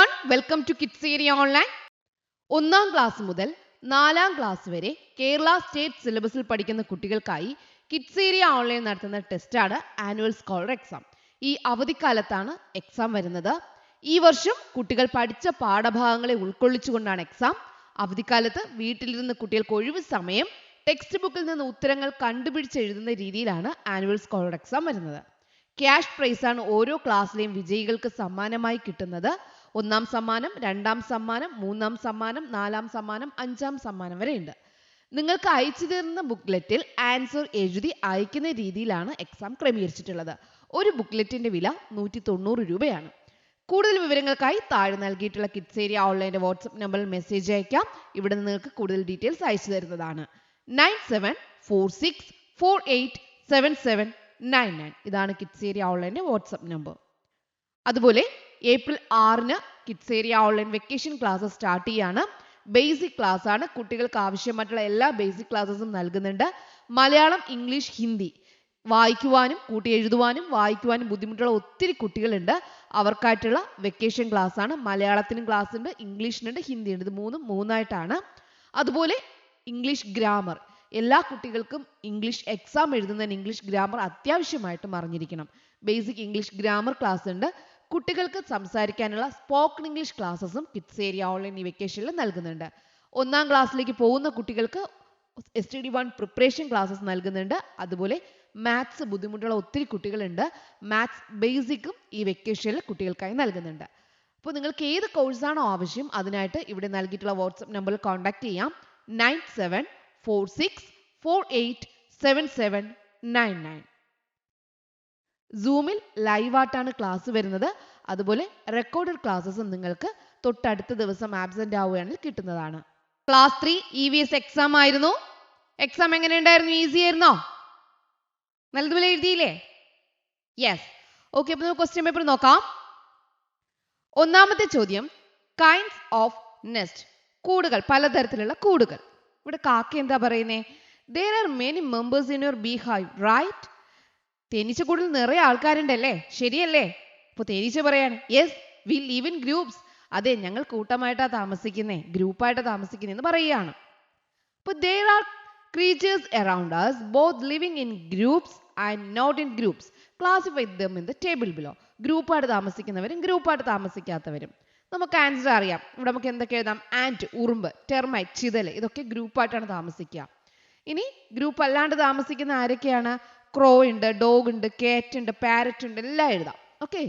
everyone, welcome to Kids Area Online. ഒന്നാം class മുതൽ നാലാം ക്ലാസ് വരെ കേരള സ്റ്റേറ്റ് സിലബസിൽ പഠിക്കുന്ന കുട്ടികൾക്കായി കിഡ്സ് ഏരിയ ഓൺലൈൻ നടത്തുന്ന ടെസ്റ്റാണ് ആനുവൽ സ്കോളർ എക്സാം. ഈ അവധിക്കാലത്താണ് എക്സാം വരുന്നത്. ഈ വർഷം കുട്ടികൾ പഠിച്ച പാഠഭാഗങ്ങളെ ഉൾക്കൊള്ളിച്ചുകൊണ്ടാണ് എക്സാം. അവധിക്കാലത്ത് വീട്ടിലിരുന്ന് കുട്ടികൾക്ക് ഒഴിവ് സമയം ടെക്സ്റ്റ് ബുക്കിൽ നിന്ന് ഉത്തരങ്ങൾ കണ്ടുപിടിച്ച് എഴുതുന്ന രീതിയിലാണ് ആനുവൽ സ്കോളർ എക്സാം വരുന്നത്. ക്യാഷ് പ്രൈസാണ് ഓരോ ക്ലാസ്സിലെയും വിജയികൾക്ക് സമ്മാനമായി കിട്ടുന്നത്. ഒന്നാം സമ്മാനം, രണ്ടാം സമ്മാനം, മൂന്നാം സമ്മാനം, നാലാം സമ്മാനം, അഞ്ചാം സമ്മാനം വരെ ഉണ്ട്. നിങ്ങൾക്ക് അയച്ചു തരുന്ന ബുക്ക്ലെറ്റിൽ ആൻസർ എഴുതി അയക്കുന്ന രീതിയിലാണ് എക്സാം ക്രമീകരിച്ചിട്ടുള്ളത്. ഒരു ബുക്ക്ലെറ്റിന്റെ വില 190 രൂപയാണ്. കൂടുതൽ വിവരങ്ങൾക്കായി താഴെ നൽകിയിട്ടുള്ള കിഡ്സ് ഏരിയ ഓൺലൈൻ്റെ വാട്സ്ആപ്പ് നമ്പറിൽ മെസ്സേജ് അയക്കാം. ഇവിടെ നിങ്ങൾക്ക് കൂടുതൽ ഡീറ്റെയിൽസ് അയച്ചു തരുന്നതാണ്. 9746487799. ഇതാണ് കിഡ്സ് ഏരിയ ഓൺലൈൻ്റെ വാട്സ്ആപ്പ് നമ്പർ. അതുപോലെ ഏപ്രിൽ 6-ന് kids area online vacation class start ചെയ്യാണ്. ബേസിക് ക്ലാസ് ആണ്. കുട്ടികൾക്ക് ആവശ്യമായിട്ടുള്ള എല്ലാ ബേസിക് ക്ലാസ്സസും നൽകുന്നുണ്ട്. മലയാളം, ഇംഗ്ലീഷ്, ഹിന്ദി വായിക്കുവാനും കൂട്ടി എഴുതുവാനും വായിക്കുവാനും ബുദ്ധിമുട്ടുള്ള ഒത്തിരി കുട്ടികളുണ്ട്. അവർക്കായിട്ടുള്ള വെക്കേഷൻ ക്ലാസ് ആണ്. മലയാളത്തിനും ക്ലാസ് ഉണ്ട്, ഇംഗ്ലീഷിനുണ്ട്, ഹിന്ദിയുണ്ട്. ഇത് മൂന്നായിട്ടാണ്. അതുപോലെ ഇംഗ്ലീഷ് ഗ്രാമർ, എല്ലാ കുട്ടികൾക്കും ഇംഗ്ലീഷ് എക്സാം എഴുതുന്നതിന് ഇംഗ്ലീഷ് ഗ്രാമർ അത്യാവശ്യമായിട്ടും അറിഞ്ഞിരിക്കണം. ബേസിക് ഇംഗ്ലീഷ് ഗ്രാമർ ക്ലാസ് ഉണ്ട്. കുട്ടികൾക്ക് സംസാരിക്കാനുള്ള സ്പോക്കൺ ഇംഗ്ലീഷ് ക്ലാസ്സസും കിഡ്സ് ഏരിയ ഓൺലൈൻ ഈ വെക്കേഷനിൽ നൽകുന്നുണ്ട്. ഒന്നാം ക്ലാസ്സിലേക്ക് പോകുന്ന കുട്ടികൾക്ക് STD1 പ്രിപ്പറേഷൻ ക്ലാസ്സസ് നൽകുന്നുണ്ട്. അതുപോലെ മാത്സ് ബുദ്ധിമുട്ടുള്ള ഒത്തിരി കുട്ടികളുണ്ട്. മാത്സ് ബേസിക്കും ഈ വെക്കേഷനിൽ കുട്ടികൾക്കായി നൽകുന്നുണ്ട്. അപ്പോൾ നിങ്ങൾക്ക് ഏത് കോഴ്സാണോ ആവശ്യം അതിനായിട്ട് ഇവിടെ നൽകിയിട്ടുള്ള വാട്സ്ആപ്പ് നമ്പറിൽ കോൺടാക്ട് ചെയ്യാം. 9746487799. സൂമിൽ ലൈവായിട്ടാണ് ക്ലാസ് വരുന്നത്. അതുപോലെ റെക്കോർഡഡ് ക്ലാസ്സസും നിങ്ങൾക്ക് തൊട്ടടുത്ത ദിവസം ആബ്സെന്റ് ആവുകയാണെങ്കിൽ കിട്ടുന്നതാണ്. ക്ലാസ് 3 EVS എക്സാം ആയിരുന്നു. എക്സാം എങ്ങനെയുണ്ടായിരുന്നു? ഈസി ആയിരുന്നോ? നല്ലതുപോലെ എഴുതിയില്ലേ? യെസ്. ഓക്കെ, അപ്പോൾ നമുക്ക് ക്വസ്റ്റ്യൻ പേപ്പർ നോക്കാം. ഒന്നാമത്തെ ചോദ്യം, കൈൻഡ്സ് ഓഫ് നെസ്റ്റ്, കൂടുകൾ, പലതരത്തിലുള്ള കൂടുകൾ. ഇവിടെ കാക്ക എന്താ പറയുന്നേ? There are many members in your beehive, right? തേനീച്ചക്കൂടിൽ നിറയെ ആൾക്കാരുണ്ടല്ലേ, ശരിയല്ലേ? അപ്പോൾ തേനീച്ച പറയാണ് yes we live in groups. അതെ, ഞങ്ങൾ കൂട്ടമായിട്ടാണ് താമസിക്കുന്നേ, ഗ്രൂപ്പായിട്ടാണ് താമസിക്കുന്നേ എന്ന് പറയുകയാണ്. അപ്പോൾ there are creatures around us both living in groups and not in groups. Classify them in the table below. ഗ്രൂപ്പായിട്ട് താമസിക്കുന്നവരും ഗ്രൂപ്പായിട്ട് താമസിക്കാത്തവരും. നമുക്ക് ആൻസർ അറിയാം. ഇവിടെ നമുക്ക് എന്തൊക്കെ എഴുതാം? ആൻറ്റ്, ഉറുമ്പ്, ടെർമൈറ്റ്, ചിതൽ, ഇതൊക്കെ ഗ്രൂപ്പായിട്ടാണ് താമസിക്കുക. ഇനി ഗ്രൂപ്പ് അല്ലാണ്ട് താമസിക്കുന്ന ആരൊക്കെയാണ്? ക്രോ ഉണ്ട്, ഡോഗ് ഉണ്ട്, കാറ്റ് ഉണ്ട്, പാരറ്റ് ഉണ്ട്, എല്ലാം എഴുതാം. Okay.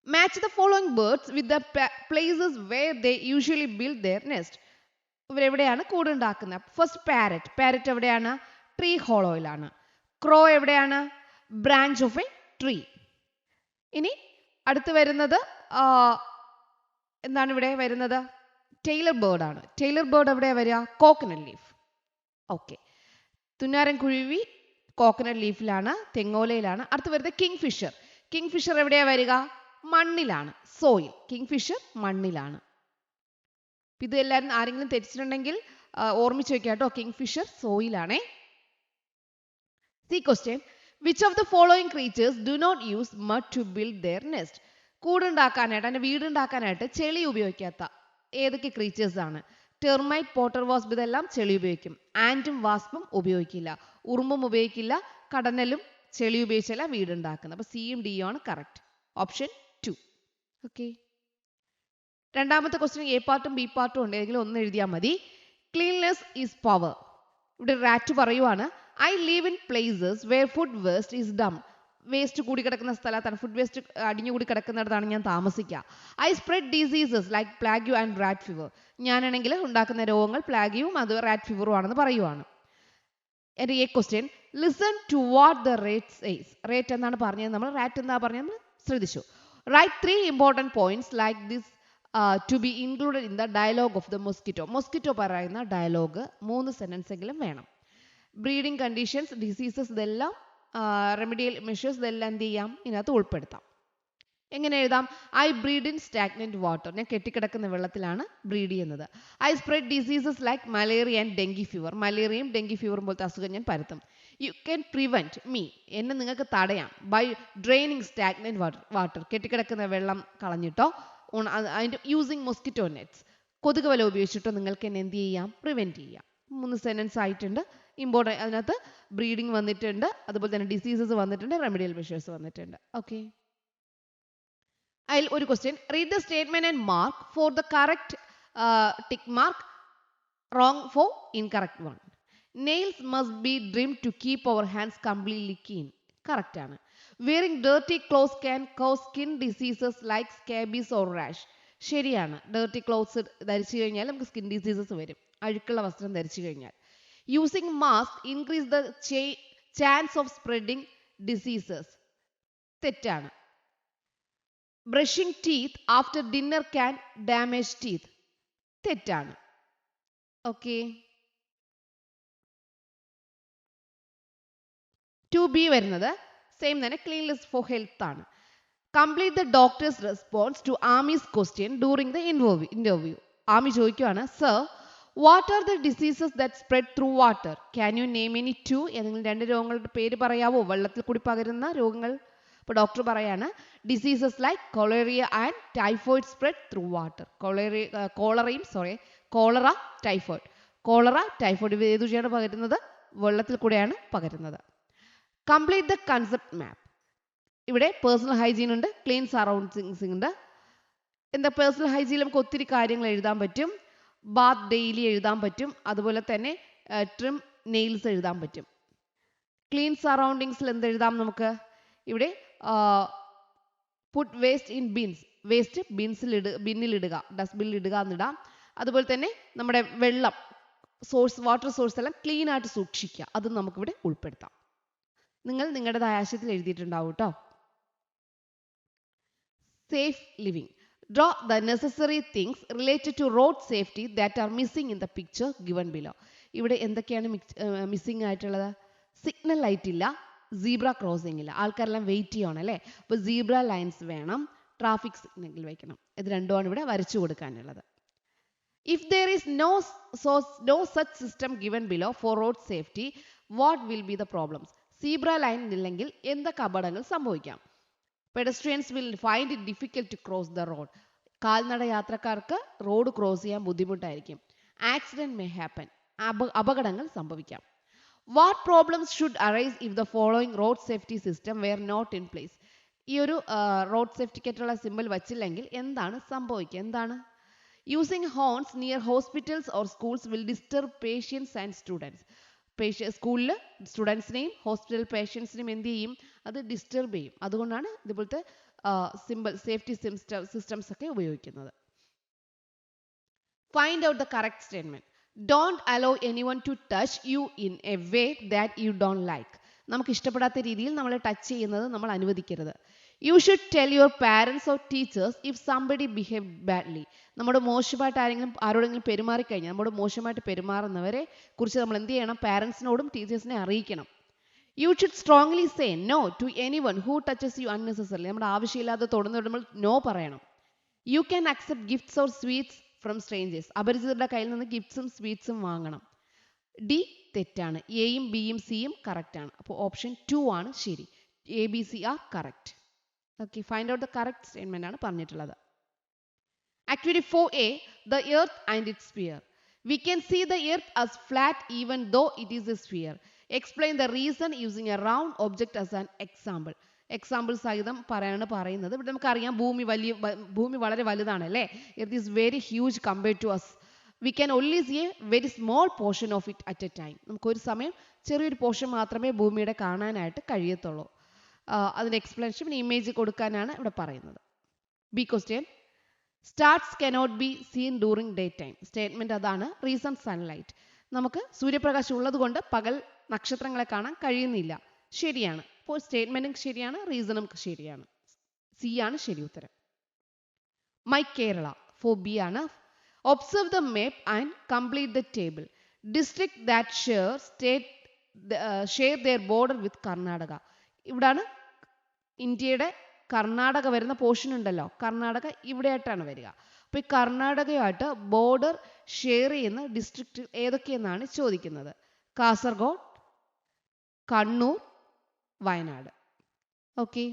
Match the following birds with the places where they usually build their nest. ഇവരെവിടെയാണ് കൂടുണ്ടാക്കുന്നത്? First parrot. പാരറ്റ് എവിടെയാണ്? ട്രീ ഹോളോയിലാണ്. ക്രോ എവിടെയാണ്? Branch of a tree. ഇനി അടുത്ത് വരുന്നത് എന്താണ് ഇവിടെ വരുന്നത്? ടെയ്ലർ ബേർഡ് ആണ്. ടെയ്ലർ ബേർഡ് എവിടെയാണ് വരിക? Coconut leaf. ഓക്കെ. തുന്നാരൻ കുരുവി കോക്കനട്ട് ലീഫിലാണ്, തെങ്ങോലയിലാണ്. അടുത്ത് വരുന്നത് കിങ് ഫിഷർ. കിങ് ഫിഷർ എവിടെയാണ് വരിക? മണ്ണിലാണ്, സോയിൽ. കിങ് ഫിഷർ മണ്ണിലാണ്. ഇത് എല്ലാവരും ആരെങ്കിലും തെറ്റിച്ചിട്ടുണ്ടെങ്കിൽ ഓർമ്മിച്ച് വെക്കുക കേട്ടോ. കിങ് ഫിഷർ സോയിലാണേ. C question, which of the following creatures do not use mud to build their nest? കൂടുണ്ടാക്കാനായിട്ട്, അതിൻ്റെ വീടുണ്ടാക്കാനായിട്ട് ചെളി ഉപയോഗിക്കാത്ത ഏതൊക്കെ ക്രീച്ചേഴ്സ് ആണ്? ടെർമൈറ്റ്, പോട്ടർ വാസ്പ്, ഇതെല്ലാം ചെളി ഉപയോഗിക്കും. ആൻറ്റും വാസ്പും ഉപയോഗിക്കില്ല. ഉറുമ്പും ഉപയോഗിക്കില്ല. കടന്നലും ചെളി ഉപയോഗിച്ചല്ല വീടുണ്ടാക്കുന്നത്. അപ്പോൾ സിയും ഡിയും ആണ് കറക്റ്റ്. ഓപ്ഷൻ 2. ഓക്കെ. രണ്ടാമത്തെ ക്വസ്റ്റ്യൻ എ പാർട്ടും ബി പാർട്ടും ഉണ്ട്. ഏതെങ്കിലും ഒന്ന് എഴുതിയാൽ മതി. Cleanness is power. ഇവിടെ റാറ്റ് പറയുവാണ് I live in places where food waste is dump. Waste കൂടി കിടക്കുന്ന സ്ഥലത്താണ്, ഫുഡ് വേസ്റ്റ് അടിഞ്ഞുകൂടി കിടക്കുന്നിടത്താണ് ഞാൻ താമസിക്കുക. I spread diseases like plague and rat fever. ഞാനാണെങ്കിൽ ഉണ്ടാക്കുന്ന രോഗങ്ങൾ പ്ലാഗ്യവും അത് റാറ്റ് ഫീവറും ആണെന്ന് പറയുവാണ്. എൻ്റെ ഈ question, listen to what the rat says. Rate എന്നാണ് പറഞ്ഞത്, നമ്മൾ റാറ്റ് എന്താ പറഞ്ഞത് നമ്മൾ ശ്രദ്ധിച്ചു. Right 3 important points like this to be included in the dialogue of the mosquito. Mosquito പറയുന്ന ഡയലോഗ് 3 സെൻറ്റൻസ് എങ്കിലും വേണം. ബ്രീഡിംഗ് കണ്ടീഷൻസ്, ഡിസീസസ്, ഇതെല്ലാം റെമഡിയൽ മെഷേഴ്സ്, ഇതെല്ലാം എന്ത് ചെയ്യാം? ഇതിനകത്ത് ഉൾപ്പെടുത്താം. എങ്ങനെ എഴുതാം? I breed in stagnant water. ഞാൻ കെട്ടിക്കിടക്കുന്ന വെള്ളത്തിലാണ് ബ്രീഡ് ചെയ്യുന്നത്. I spread diseases like malaria and dengue fever. മലേറിയയും ഡെങ്കി ഫീവറും പോലത്തെ അസുഖം ഞാൻ പരത്തും. You can prevent me. എന്നെ നിങ്ങൾക്ക് തടയാം ബൈ ഡ്രെയിനിങ് സ്റ്റാഗ്നന്റ് വാട്ടർ. കെട്ടിക്കിടക്കുന്ന വെള്ളം കളഞ്ഞിട്ടോ അതിൻ്റെ യൂസിങ് മൊസ്കിറ്റോ നെറ്റ്സ്, കൊതുക് വല ഉപയോഗിച്ചിട്ടോ നിങ്ങൾക്ക് തന്നെ എന്ത് ചെയ്യാം, പ്രിവെൻറ്റ് ചെയ്യാം. 3 സെൻറ്റൻസ് ആയിട്ടുണ്ട്. ഇമ്പോർട്ടൻ്റ് അതിനകത്ത് ബ്രീഡിങ് വന്നിട്ടുണ്ട്, അതുപോലെ തന്നെ ഡിസീസസ് വന്നിട്ടുണ്ട്, റെമഡിയൽ മെഷേഴ്സ് വന്നിട്ടുണ്ട്. ഓക്കെ, അതിൽ ഒരു question, read the statement and mark for the correct tick mark, wrong for incorrect one. Nails must be trimmed to keep our hands completely clean. Correct ആണ്. Wearing dirty clothes can cause skin diseases like scabies or rash. ശരിയാണ്. Dirty clothes ധരിച്ചു കഴിഞ്ഞാൽ നമുക്ക് skin diseases വരും, അഴുക്കുള്ള വസ്ത്രം ധരിച്ചു കഴിഞ്ഞാൽ. Using mask increase the chance of spreading diseases. തെറ്റാണ്. Brushing teeth after dinner can damage teeth. തെറ്റാണ്. ഓക്കെ, 2B വരുന്നത് സെയിം തന്നെ, ക്ലീൻലെസ് ഫോർ ഹെൽത്ത് ആണ്. Complete the doctor's response to Amy's question during the interview. Amy ചോദിക്കുവാണ്, sir what are the diseases that spread through water, can you name any 2? ഏതെങ്കിലും 2 രോഗങ്ങളുടെ പേര് പറയാവോ, വെള്ളത്തിൽ കൂടി പകരുന്ന രോഗങ്ങൾ? അപ്പോൾ ഡോക്ടർ പറയാണ്, diseases like cholera and typhoid spread through water. Cholera, typhoid. Cholera, typhoid ഇവ ഏത് വഴിയാണ് പകരുന്നത്? വെള്ളത്തിൽ കൂടെയാണ് പകരുന്നത്. Complete the concept map. ഇവിടെ പേഴ്സണൽ ഹൈജീൻ ഉണ്ട്, ക്ലീൻ സറൗണ്ടിങ്സ് ഉണ്ട്. എന്താ പേഴ്സണൽ ഹൈജീനിൽ നമുക്ക് ഒത്തിരി കാര്യങ്ങൾ എഴുതാൻ പറ്റും. ബാത്ത് ഡെയിലി എഴുതാൻ പറ്റും, അതുപോലെ തന്നെ ട്രിം നെയിൽസ് എഴുതാൻ പറ്റും. ക്ലീൻ സറൗണ്ടിങ്സിൽ എന്ത് എഴുതാം നമുക്ക്? ഇവിടെ puttu waste in Bins, waste ബിന്നിലിടുക, ഡസ്റ്റ്ബിന്നിലിടുക എന്നിടാം. അതുപോലെ തന്നെ നമ്മുടെ വെള്ളം വാട്ടർ സോഴ്സ് എല്ലാം ക്ലീൻ ആയിട്ട് സൂക്ഷിക്കുക, അത് നമുക്കിവിടെ ഉൾപ്പെടുത്താം. നിങ്ങൾ നിങ്ങളുടേതായ ആശയത്തിൽ എഴുതിയിട്ടുണ്ടാവും കേട്ടോ. Safe living. Draw the necessary things related to road safety that are missing in the picture given below. ഇവിടെ എന്തൊക്കെയാണ് മിസ്സിംഗ് ആയിട്ടുള്ളത്? സിഗ്നൽ ലൈറ്റ് ഇല്ല, സീബ്ര ക്രോസിംഗ് ഇല്ല, ആൾക്കാരെല്ലാം വെയിറ്റ് ചെയ്യണം അല്ലേ. അപ്പോൾ സീബ്ര ലൈൻസ് വേണം, ട്രാഫിക് സിഗ്നൽ വയ്ക്കണം. ഇത് രണ്ടുമാണ് ഇവിടെ വരച്ചു കൊടുക്കാനുള്ളത്. If there is no such system given below for road safety, what will be the problems? Zebra line ഇല്ലെങ്കിൽ എന്തൊക്കെ അപകടങ്ങൾ സംഭവിക്കാം? Pedestrians will find it difficult to cross the road. കാൽനട യാത്രക്കാർക്ക് റോഡ് ക്രോസ് ചെയ്യാൻ ബുദ്ധിമുട്ടായിരിക്കും. Accident may happen. അപകടങ്ങൾ സംഭവിക്കാം. What problems should arise if the following road safety system were not in place? ഈ ഒരു റോഡ് സേഫ്റ്റിക്കായിട്ടുള്ള സിമ്പിൾ വച്ചില്ലെങ്കിൽ എന്താണ് സംഭവിക്കുക? എന്താണ്? Using horns near hospitals or schools will disturb patients and students. സ്കൂളിൽ സ്റ്റുഡൻസിനെയും ഹോസ്പിറ്റൽ പേഷ്യൻസിനെയും എന്ത് ചെയ്യും? അത് ഡിസ്റ്റർബ് ചെയ്യും. അതുകൊണ്ടാണ് ഇതുപോലത്തെ സേഫ്റ്റി സിസ്റ്റംസ് ഒക്കെ ഉപയോഗിക്കുന്നത്. Find out the correct statement. Don't allow anyone to touch you in a way that you don't like. നമുക്ക് ഇഷ്ടപ്പെടാത്ത രീതിയിൽ നമ്മളെ ടച്ച് ചെയ്യുന്നത് നമ്മൾ അനുവദിക്കരുത്. You should tell your parents or teachers if somebody behave badly. നമ്മുടെ മോശമായിട്ട് ആരോടെങ്കിലും പെരുമാറിക്കഴിഞ്ഞാൽ, നമ്മുടെ മോശമായിട്ട് പെരുമാറുന്നവരെ കുറിച്ച് നമ്മൾ എന്ത് ചെയ്യണം? പാരൻസിനോടും ടീച്ചേഴ്സിനെ അറിയിക്കണം. You should strongly say no to anyone who touches you unnecessarily. നമ്മുടെ ആവശ്യമില്ലാതെ തൊടുന്ന നമ്മൾ നോ പറയണം. You can accept gifts or sweets from strangers. അപരിചിതരുടെ കയ്യിൽ നിന്ന് ഗിഫ്റ്റ്സും സ്വീറ്റ്സും വാങ്ങണം. ഡി തെറ്റാണ്. എയും ബിയും സിയും കറക്റ്റ് ആണ്. അപ്പോൾ ഓപ്ഷൻ 2 ആണ് ശരി. A B C are correct. Okay, find out the correct statement ആണ് പറഞ്ഞിട്ടുള്ളത്. Activity 4A, the earth and its sphere. We can see the earth as flat even though it is a sphere. Explain the reason using a round object as an example. Example സഹിതം പറയുന്നത്. ഇവിടെ നമുക്കറിയാം ഭൂമി വളരെ വലുതാണ് അല്ലേ. Earth is very huge compared to us. We can only see a very small portion of it at a time. നമുക്കൊരു സമയം ചെറിയൊരു പോർഷൻ മാത്രമേ ഭൂമിയുടെ കാണാനായിട്ട് കഴിയത്തുള്ളൂ. അതിൻ്റെ എക്സ്പ്ലനേഷൻ ഇമേജ് കൊടുക്കാനാണ് ഇവിടെ പറയുന്നത്. B question. Stars cannot be seen during day time. Statement അതാണ്. Reason sunlight. നമുക്ക് സൂര്യപ്രകാശം ഉള്ളത് കൊണ്ട് പകൽ നക്ഷത്രങ്ങളെ കാണാൻ കഴിയുന്നില്ല. ശരിയാണ്. അപ്പോൾ സ്റ്റേറ്റ്മെന്റും ശരിയാണ്, റീസണും ശരിയാണ്. സി ആണ് ശരി ഉത്തരം. മൈ കേരള ഫോർ ബി ആണ്. Observe the map and complete the table. District that share their border with Karnataka. ഇവിടാണ് ഇന്ത്യയുടെ കർണാടക വരുന്ന പോർഷൻ ഉണ്ടല്ലോ. കർണാടക ഇവിടെയായിട്ടാണ് വരിക. അപ്പോൾ ഈ കർണാടകയുമായിട്ട് ബോർഡർ ഷെയർ ചെയ്യുന്ന ഡിസ്ട്രിക്റ്റ് ഏതൊക്കെയെന്നാണ് ചോദിക്കുന്നത്. Kasaragod, Kannur, Wayanad. Okay.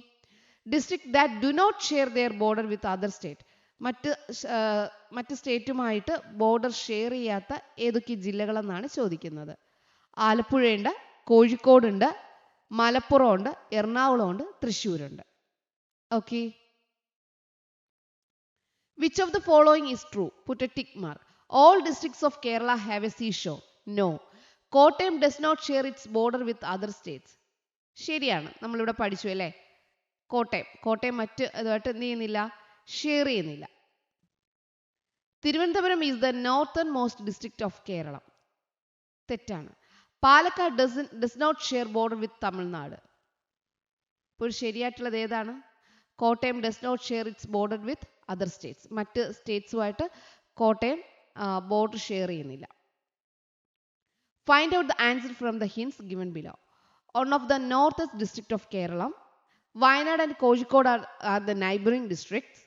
District that do not share their border with other state. മറ്റ് സ്റ്റേറ്റുമായിട്ട് ബോർഡർ ഷെയർ ചെയ്യാത്ത ഏതൊക്കെ ജില്ലകളെന്നാണ് ചോദിക്കുന്നത്. ആലപ്പുഴയുണ്ട്, കോഴിക്കോടുണ്ട്, മലപ്പുറമുണ്ട്, എറണാകുളമുണ്ട്, തൃശ്ശൂരുണ്ട്. Okay. Which of the following is true? Put a tick mark. All districts of Kerala have a seashore. No. Kottayam does not share its border with other states. ശരിയാണ്, നമ്മളിവിടെ പഠിച്ചു അല്ലേ. കോട്ടയം മറ്റ് അതുമായിട്ട് എന്ത് ചെയ്യുന്നില്ല, ഷെയർ ചെയ്യുന്നില്ല. Thiruvananthapuram is the northern most district of Keralam. തെറ്റാണ്. Palakkad does not share border with Tamil Nadu. ഇപ്പോൾ ശരിയായിട്ടുള്ളത് ഏതാണ്? Kottayam does not share its border with other states. മറ്റ് സ്റ്റേറ്റ്സുമായിട്ട് കോട്ടയം ബോർഡർ ഷെയർ ചെയ്യുന്നില്ല. Find out the answer from the hints given below. One of the northest district of Kerala. Wayanad and Kozhikode are the neighboring districts.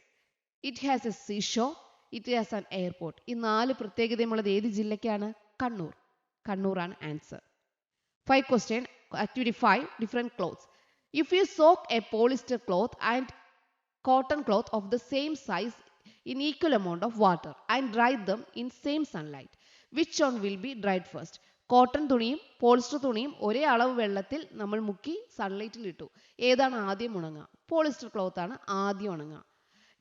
It has a seashore. It has an airport. ഈ 4 പ്രത്യേകതയുള്ളത് ഏത് ജില്ലയ്ക്കാണ്? കണ്ണൂർ. കണ്ണൂരാണ് answer. 5 question. Activity 5. Different clothes. If you soak a polyester cloth and cotton cloth of the same size in equal amount of water and dry them in same sunlight, which one will be dried first? Cotton തുണിയും polyester തുണിയും ഒരേ അളവ് വെള്ളത്തിൽ നമ്മൾ മുക്കി സൺലൈറ്റിൽ ഇട്ടു. ഏതാണ് ആദ്യം ഉണങ്ങുക? പോളിസ്റ്റർ ക്ലോത്ത് ആണ് ആദ്യം ഉണങ്ങുക.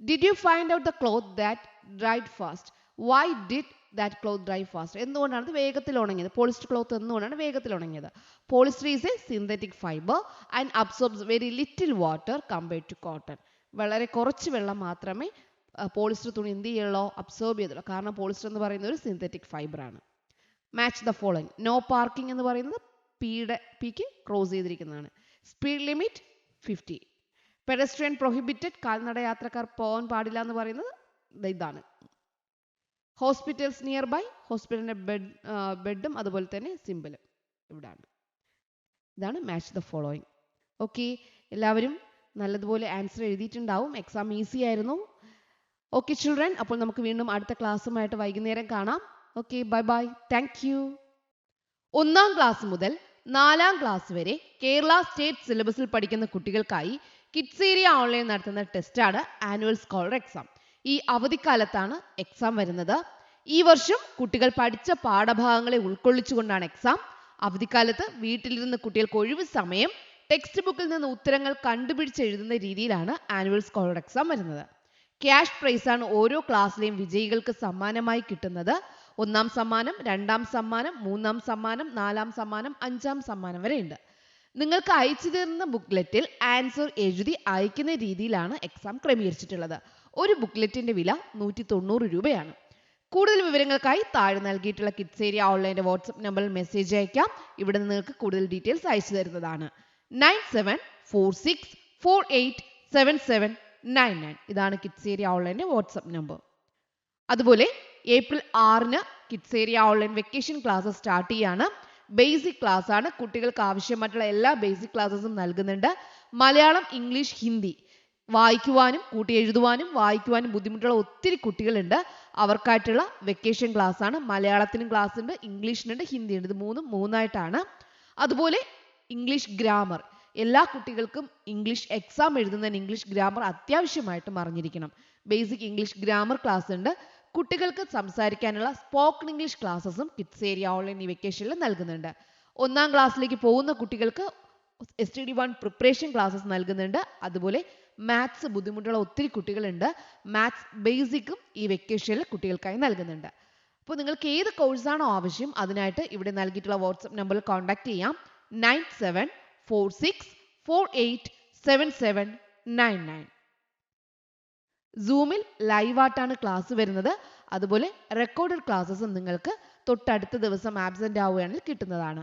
Did you find out the cloth that dried fast? Why did that cloth dry fast? എന്തുകൊണ്ടാണ് ഇത് വേഗത്തിൽ ഉണങ്ങിയത്? പോളിസ്റ്റർ ക്ലോത്ത് എന്തുകൊണ്ടാണ് വേഗത്തിൽ ഉണങ്ങിയത്? Polyester is a synthetic fibre and absorbs very little water compared to cotton. വളരെ കുറച്ച് വെള്ളം മാത്രമേ പോളിസ്റ്റർ തുണി എന്ത് ചെയ്യുള്ളൂ? അബ്സോർബ് ചെയ്തുള്ളൂ. കാരണം പോളിസ്റ്റർ എന്ന് പറയുന്നത് ഒരു സിന്തറ്റിക് ഫൈബറാണ്. Match the following. No parking എന്ന് പറയുന്നത് പിക്ക് ക്രോസ് ചെയ്തിരിക്കുന്നതാണ്. Speed limit 50. പെഡസ്ട്രിയൻ പ്രൊഹിബിറ്റഡ്, കാൽനട യാത്രക്കാർ പോകാൻ പാടില്ല എന്ന് പറയുന്നത് ഇതാണ്. ഹോസ്പിറ്റൽസ് നിയർ ബൈ, ഹോസ്പിറ്റലിന്റെ ബെഡും അതുപോലെ തന്നെ സിമ്പിളും ഇവിടാണ്. ഇതാണ് മാച്ച് ദ ഫോളോയിങ്. ഓക്കെ, എല്ലാവരും നല്ലതുപോലെ ആൻസർ എഴുതിയിട്ടുണ്ടാവും. എക്സാം ഈസി ആയിരുന്നു. ഓക്കെ ചിൽഡ്രൻ, അപ്പോൾ നമുക്ക് വീണ്ടും അടുത്ത ക്ലാസ്സുമായിട്ട് വൈകുന്നേരം കാണാം. Okay, bye bye, thank you. 1ാം class മുതൽ 4ാം ക്ലാസ് വരെ കേരള സ്റ്റേറ്റ് സിലബസിൽ പഠിക്കുന്ന കുട്ടികൾക്കായി കിഡ്സ് ഏരിയ ഓൺലൈൻ നടത്തുന്ന ടെസ്റ്റാണ് ആനുവൽ സ്കോളർ എക്സാം. ഈ അവധിക്കാലത്താണ് എക്സാം വരുന്നത്. ഈ വർഷം കുട്ടികൾ പഠിച്ച പാഠഭാഗങ്ങളെ ഉൾക്കൊള്ളിച്ചുകൊണ്ടാണ് എക്സാം. അവധിക്കാലത്ത് വീട്ടിലിരുന്ന് കുട്ടികൾക്ക് ഒഴിവ് സമയം ടെക്സ്റ്റ് ബുക്കിൽ നിന്ന് ഉത്തരങ്ങൾ കണ്ടുപിടിച്ചെഴുതുന്ന രീതിയിലാണ് ആനുവൽ സ്കോളർ എക്സാം വരുന്നത്. ക്യാഷ് പ്രൈസാണ് ഓരോ ക്ലാസ്സിലെയും വിജയികൾക്ക് സമ്മാനമായി കിട്ടുന്നത്. 1ാം സമ്മാനം, 2ാം സമ്മാനം, 3ാം സമ്മാനം, 4ാം സമ്മാനം, 5ാം സമ്മാനം വരെ ഉണ്ട്. നിങ്ങൾക്ക് അയച്ചു തരുന്ന ബുക്ക്ലെറ്റിൽ ആൻസർ എഴുതി അയക്കുന്ന രീതിയിലാണ് എക്സാം ക്രമീകരിച്ചിട്ടുള്ളത്. ഒരു ബുക്ക്ലെറ്റിന്റെ വില 190 രൂപയാണ്. കൂടുതൽ വിവരങ്ങൾക്കായി താഴെ നൽകിയിട്ടുള്ള കിഡ്സ് ഏരിയ ഓൺലൈൻ്റെ വാട്സ്ആപ്പ് നമ്പറിൽ മെസ്സേജ് അയക്കാം. ഇവിടെ നിങ്ങൾക്ക് കൂടുതൽ ഡീറ്റെയിൽസ് അയച്ചു തരുന്നതാണ്. 9746487799. ഇതാണ് കിഡ്സ് ഏരിയ ഓൺലൈൻ്റെ വാട്സ്ആപ്പ് നമ്പർ. അതുപോലെ ഏപ്രിൽ 6-ന് kids area online vacation classes start ചെയ്യാണ്. ബേസിക് ക്ലാസ് ആണ്. കുട്ടികൾക്ക് ആവശ്യമായിട്ടുള്ള എല്ലാ ബേസിക് ക്ലാസ്സസും നൽകുന്നുണ്ട്. മലയാളം, ഇംഗ്ലീഷ്, ഹിന്ദി വായിക്കുവാനും കൂട്ടി എഴുതുവാനും വായിക്കുവാനും ബുദ്ധിമുട്ടുള്ള ഒത്തിരി കുട്ടികളുണ്ട്. അവർക്കായിട്ടുള്ള വെക്കേഷൻ ക്ലാസ് ആണ്. മലയാളത്തിനും ക്ലാസ് ഉണ്ട്, ഇംഗ്ലീഷിനുണ്ട്, ഹിന്ദി ഉണ്ട്. ഇത് മൂന്നായിട്ടാണ്. അതുപോലെ ഇംഗ്ലീഷ് ഗ്രാമർ, എല്ലാ കുട്ടികൾക്കും ഇംഗ്ലീഷ് എക്സാം എഴുതുന്നതിന് ഇംഗ്ലീഷ് ഗ്രാമർ അത്യാവശ്യമായിട്ടും അറിഞ്ഞിരിക്കണം. ബേസിക് ഇംഗ്ലീഷ് ഗ്രാമർ ക്ലാസ് ഉണ്ട്. കുട്ടികൾക്ക് സംസാരിക്കാനുള്ള സ്പോക്കൺ ഇംഗ്ലീഷ് ക്ലാസ്സസും കിഡ്സ് ഏരിയ ഓൺലൈൻ ഈ വെക്കേഷനിൽ നൽകുന്നുണ്ട്. 1ാം ക്ലാസ്സിലേക്ക് പോകുന്ന കുട്ടികൾക്ക് STD1 പ്രിപ്പറേഷൻ ക്ലാസ്സസ് നൽകുന്നുണ്ട്. അതുപോലെ മാത്സ് ബുദ്ധിമുട്ടുള്ള ഒത്തിരി കുട്ടികളുണ്ട്. മാത്സ് ബേസിക്കും ഈ വെക്കേഷനിൽ കുട്ടികൾക്കായി നൽകുന്നുണ്ട്. അപ്പോൾ നിങ്ങൾക്ക് ഏത് കോഴ്സാണോ ആവശ്യം അതിനായിട്ട് ഇവിടെ നൽകിയിട്ടുള്ള വാട്സ്ആപ്പ് നമ്പറിൽ കോൺടാക്ട് ചെയ്യാം. 9746487799. സൂമിൽ ലൈവായിട്ടാണ് ക്ലാസ് വരുന്നത്. അതുപോലെ റെക്കോർഡഡ് ക്ലാസ്സസും നിങ്ങൾക്ക് തൊട്ടടുത്ത ദിവസം ആബ്സെന്റ് ആവുകയാണെങ്കിൽ കിട്ടുന്നതാണ്.